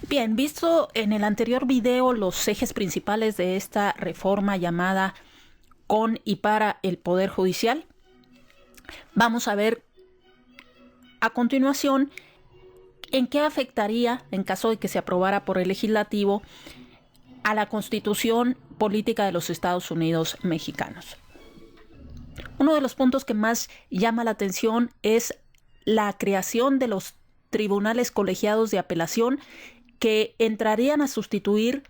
Bien, visto en el anterior video los ejes principales de esta reforma llamada con y para el Poder Judicial, vamos a ver a continuación en qué afectaría, en caso de que se aprobara por el legislativo, a la Constitución política de los Estados Unidos mexicanos. Uno de los puntos que más llama la atención es la creación de los tribunales colegiados de apelación que entrarían a sustituir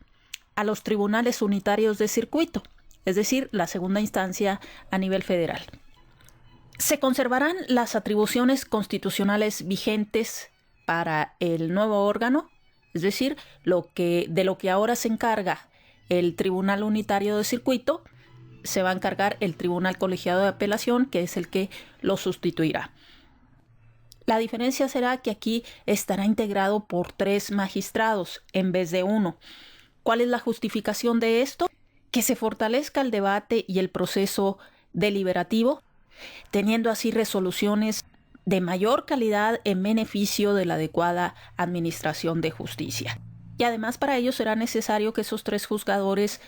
a los tribunales unitarios de circuito, es decir, la segunda instancia a nivel federal. Se conservarán las atribuciones constitucionales vigentes para el nuevo órgano, es decir, de lo que ahora se encarga el Tribunal Unitario de Circuito, se va a encargar el Tribunal Colegiado de Apelación, que es el que lo sustituirá. La diferencia será que aquí estará integrado por 3 magistrados en vez de 1. ¿Cuál es la justificación de esto? Que se fortalezca el debate y el proceso deliberativo, teniendo así resoluciones de mayor calidad en beneficio de la adecuada administración de justicia. Y además para ello será necesario que esos 3 juzgadores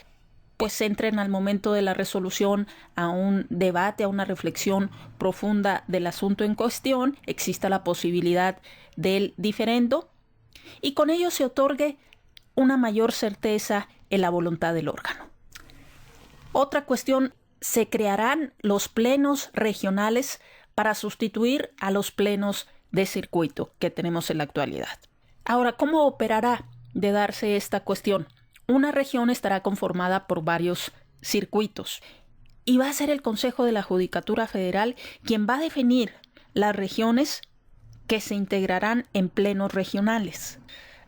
pues entren al momento de la resolución a un debate, a una reflexión profunda del asunto en cuestión, exista la posibilidad del diferendo y con ello se otorgue una mayor certeza en la voluntad del órgano. Otra cuestión, se crearán los plenos regionales para sustituir a los plenos de circuito que tenemos en la actualidad. Ahora, ¿cómo operará de darse esta cuestión? Una región estará conformada por varios circuitos y va a ser el Consejo de la Judicatura Federal quien va a definir las regiones que se integrarán en plenos regionales.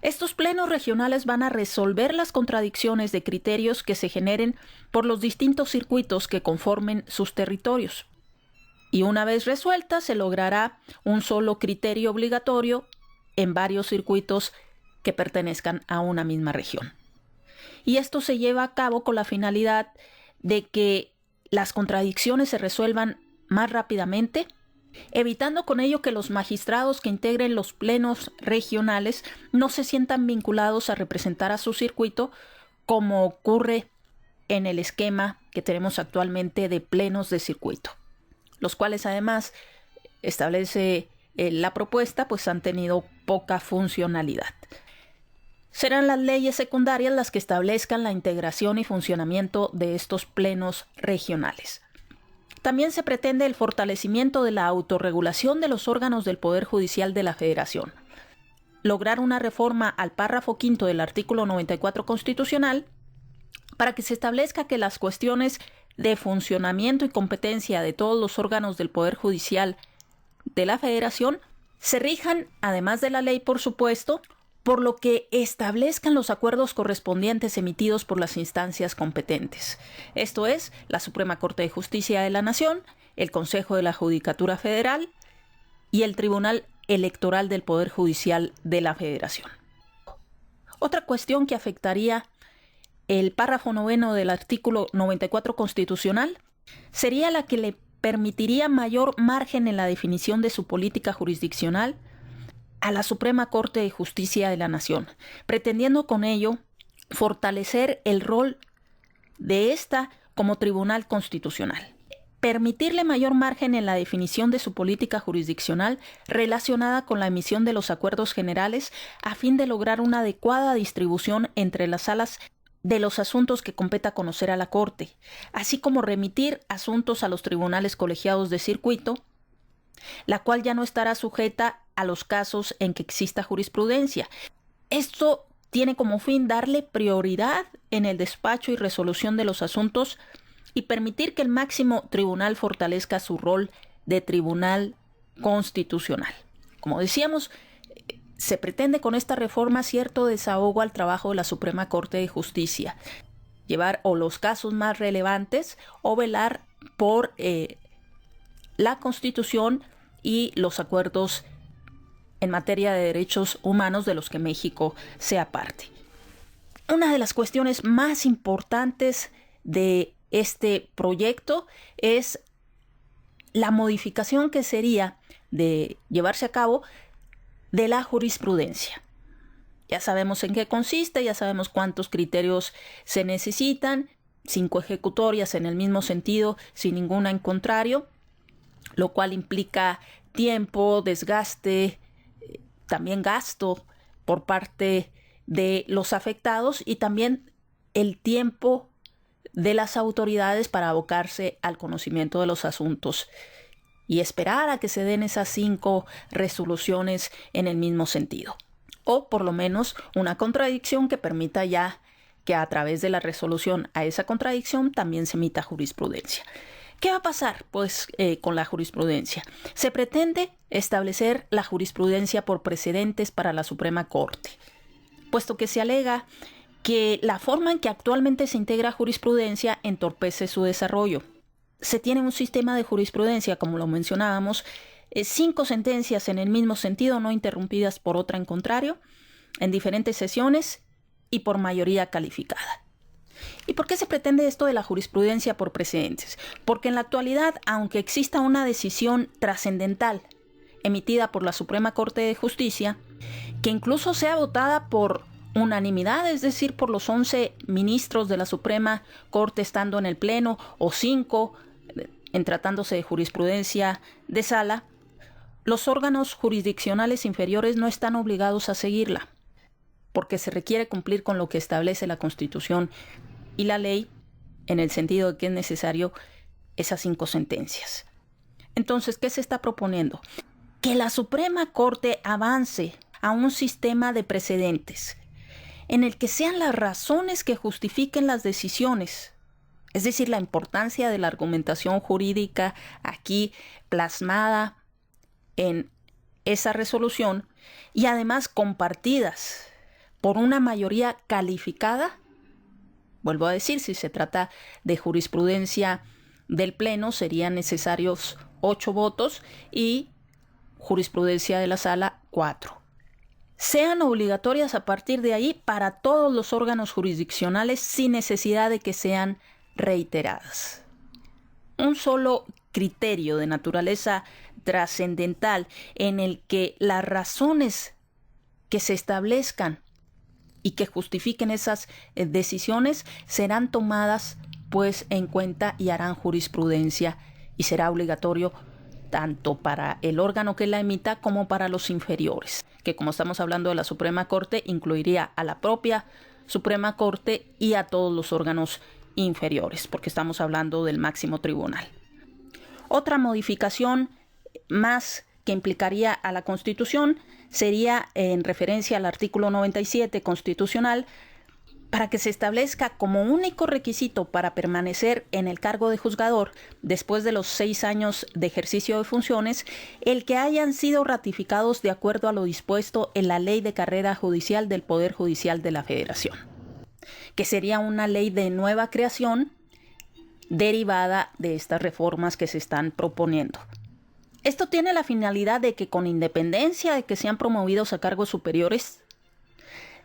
Estos plenos regionales van a resolver las contradicciones de criterios que se generen por los distintos circuitos que conformen sus territorios. Y una vez resuelta, se logrará un solo criterio obligatorio en varios circuitos que pertenezcan a una misma región. Y esto se lleva a cabo con la finalidad de que las contradicciones se resuelvan más rápidamente, evitando con ello que los magistrados que integren los plenos regionales no se sientan vinculados a representar a su circuito, como ocurre en el esquema que tenemos actualmente de plenos de circuito, los cuales además establece la propuesta, pues han tenido poca funcionalidad. Serán las leyes secundarias las que establezcan la integración y funcionamiento de estos plenos regionales. También se pretende el fortalecimiento de la autorregulación de los órganos del Poder Judicial de la Federación. Lograr una reforma al párrafo 5 del artículo 94 constitucional para que se establezca que las cuestiones de funcionamiento y competencia de todos los órganos del Poder Judicial de la Federación se rijan, además de la ley por supuesto, por lo que establezcan los acuerdos correspondientes emitidos por las instancias competentes. Esto es, la Suprema Corte de Justicia de la Nación, el Consejo de la Judicatura Federal y el Tribunal Electoral del Poder Judicial de la Federación. Otra cuestión que afectaría el párrafo 9 del artículo 94 constitucional sería la que le permitiría mayor margen en la definición de su política jurisdiccional a la Suprema Corte de Justicia de la Nación, pretendiendo con ello fortalecer el rol de esta como tribunal constitucional. Permitirle mayor margen en la definición de su política jurisdiccional relacionada con la emisión de los acuerdos generales a fin de lograr una adecuada distribución entre las salas de los asuntos que competa conocer a la Corte, así como remitir asuntos a los tribunales colegiados de circuito, la cual ya no estará sujeta a los casos en que exista jurisprudencia. Esto tiene como fin darle prioridad en el despacho y resolución de los asuntos y permitir que el máximo tribunal fortalezca su rol de tribunal constitucional. Como decíamos, se pretende con esta reforma cierto desahogo al trabajo de la Suprema Corte de Justicia, llevar o los casos más relevantes o velar por la Constitución y los acuerdos en materia de derechos humanos de los que México sea parte. Una de las cuestiones más importantes de este proyecto es la modificación que sería de llevarse a cabo de la jurisprudencia. Ya sabemos en qué consiste, ya sabemos cuántos criterios se necesitan, 5 ejecutorias en el mismo sentido, sin ninguna en contrario, lo cual implica tiempo, desgaste, también gasto por parte de los afectados y también el tiempo de las autoridades para abocarse al conocimiento de los asuntos y esperar a que se den esas 5 resoluciones en el mismo sentido. O por lo menos una contradicción que permita ya que a través de la resolución a esa contradicción también se emita jurisprudencia. ¿Qué va a pasar, pues, con la jurisprudencia? Se pretende establecer la jurisprudencia por precedentes para la Suprema Corte, puesto que se alega que la forma en que actualmente se integra jurisprudencia entorpece su desarrollo. Se tiene un sistema de jurisprudencia, como lo mencionábamos, 5 sentencias en el mismo sentido, no interrumpidas por otra en contrario, en diferentes sesiones y por mayoría calificada. ¿Y por qué se pretende esto de la jurisprudencia por precedentes? Porque en la actualidad, aunque exista una decisión trascendental emitida por la Suprema Corte de Justicia, que incluso sea votada por unanimidad, es decir, por los 11 ministros de la Suprema Corte estando en el Pleno o 5 en tratándose de jurisprudencia de sala, los órganos jurisdiccionales inferiores no están obligados a seguirla, porque se requiere cumplir con lo que establece la Constitución y la ley, en el sentido de que es necesario esas 5 sentencias. Entonces, ¿qué se está proponiendo? Que la Suprema Corte avance a un sistema de precedentes en el que sean las razones que justifiquen las decisiones, es decir, la importancia de la argumentación jurídica aquí plasmada en esa resolución y además compartidas por una mayoría calificada. Vuelvo a decir, si se trata de jurisprudencia del Pleno serían necesarios 8 votos y jurisprudencia de la Sala 4. Sean obligatorias a partir de ahí para todos los órganos jurisdiccionales sin necesidad de que sean reiteradas. Un solo criterio de naturaleza trascendental en el que las razones que se establezcan y que justifiquen esas decisiones serán tomadas pues en cuenta y harán jurisprudencia y será obligatorio tanto para el órgano que la emita como para los inferiores, que como estamos hablando de la Suprema Corte, incluiría a la propia Suprema Corte y a todos los órganos inferiores, porque estamos hablando del máximo tribunal. Otra modificación más que implicaría a la Constitución sería en referencia al artículo 97 constitucional, para que se establezca como único requisito para permanecer en el cargo de juzgador después de los 6 años de ejercicio de funciones, el que hayan sido ratificados de acuerdo a lo dispuesto en la Ley de Carrera Judicial del Poder Judicial de la Federación, que sería una ley de nueva creación derivada de estas reformas que se están proponiendo. Esto tiene la finalidad de que, con independencia de que sean promovidos a cargos superiores,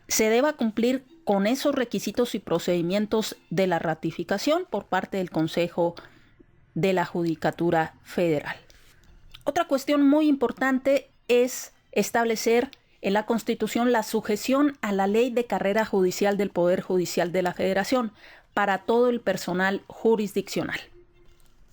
se deba cumplir con esos requisitos y procedimientos de la ratificación por parte del Consejo de la Judicatura Federal. Otra cuestión muy importante es establecer en la Constitución la sujeción a la Ley de Carrera Judicial del Poder Judicial de la Federación para todo el personal jurisdiccional.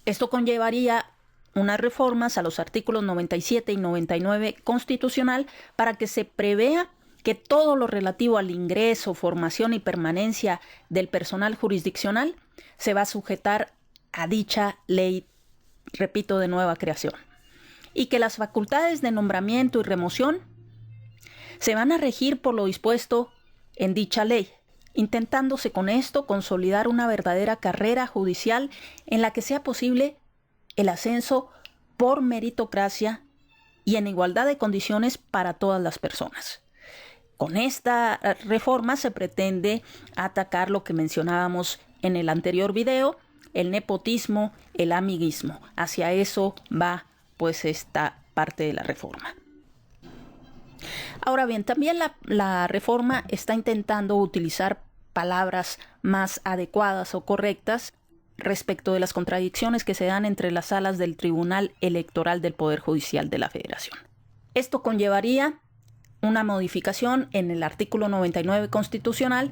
Esto conllevaría unas reformas a los artículos 97 y 99 constitucional para que se prevea que todo lo relativo al ingreso, formación y permanencia del personal jurisdiccional se va a sujetar a dicha ley, repito, de nueva creación, y que las facultades de nombramiento y remoción se van a regir por lo dispuesto en dicha ley, intentándose con esto consolidar una verdadera carrera judicial en la que sea posible el ascenso por meritocracia y en igualdad de condiciones para todas las personas. Con esta reforma se pretende atacar lo que mencionábamos en el anterior video, el nepotismo, el amiguismo. Hacia eso va pues esta parte de la reforma. Ahora bien, también la reforma está intentando utilizar palabras más adecuadas o correctas respecto de las contradicciones que se dan entre las salas del Tribunal Electoral del Poder Judicial de la Federación. Esto conllevaría una modificación en el artículo 99 constitucional,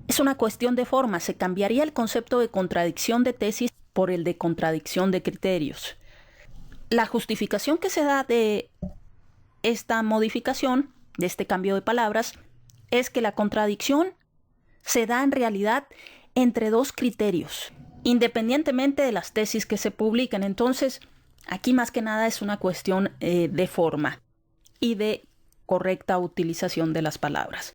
es una cuestión de forma. Se cambiaría el concepto de contradicción de tesis por el de contradicción de criterios. La justificación que se da de esta modificación, de este cambio de palabras, es que la contradicción se da en realidad entre dos criterios, independientemente de las tesis que se publiquen. Entonces, aquí más que nada es una cuestión de forma y de correcta utilización de las palabras.